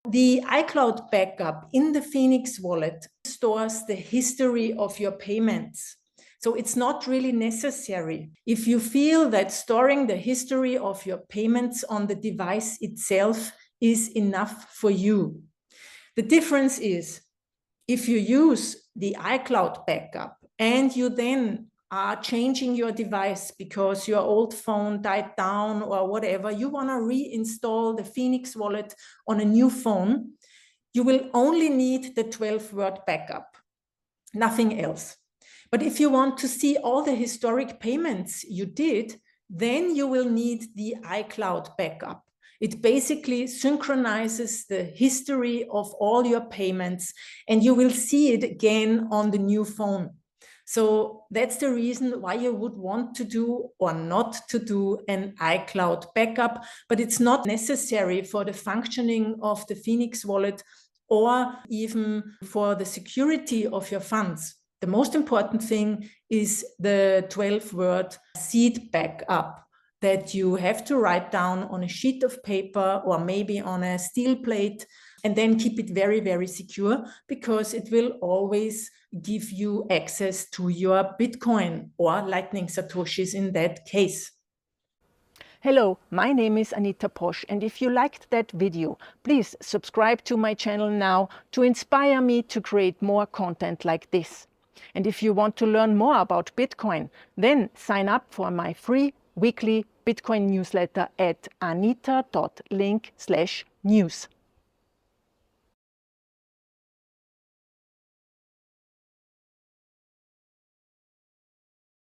The iCloud backup in the Phoenix wallet stores the history of your payments. So it's not really necessary. If you feel that storing the history of your payments on the device itself is enough for you. The difference is if you use the iCloud backup and you then are changing your device because your old phone died down or whatever, you want to reinstall the Phoenix wallet on a new phone, you will only need the 12-word backup, nothing else. But if you want to see all the historic payments you did, then you will need the iCloud backup. It basically synchronizes the history of all your payments, and you will see it again on the new phone. So that's the reason why you would want to do or not to do an iCloud backup, but it's not necessary for the functioning of the Phoenix wallet or even for the security of your funds. The most important thing is the 12-word seed backup that you have to write down on a sheet of paper or maybe on a steel plate, and then keep it very, very secure, because it will always give you access to your Bitcoin or Lightning Satoshis in that case. Hello, my name is Anita Posch, and if you liked that video, please subscribe to my channel now to inspire me to create more content like this. And if you want to learn more about Bitcoin, then sign up for my free weekly Bitcoin newsletter at anita.link/news.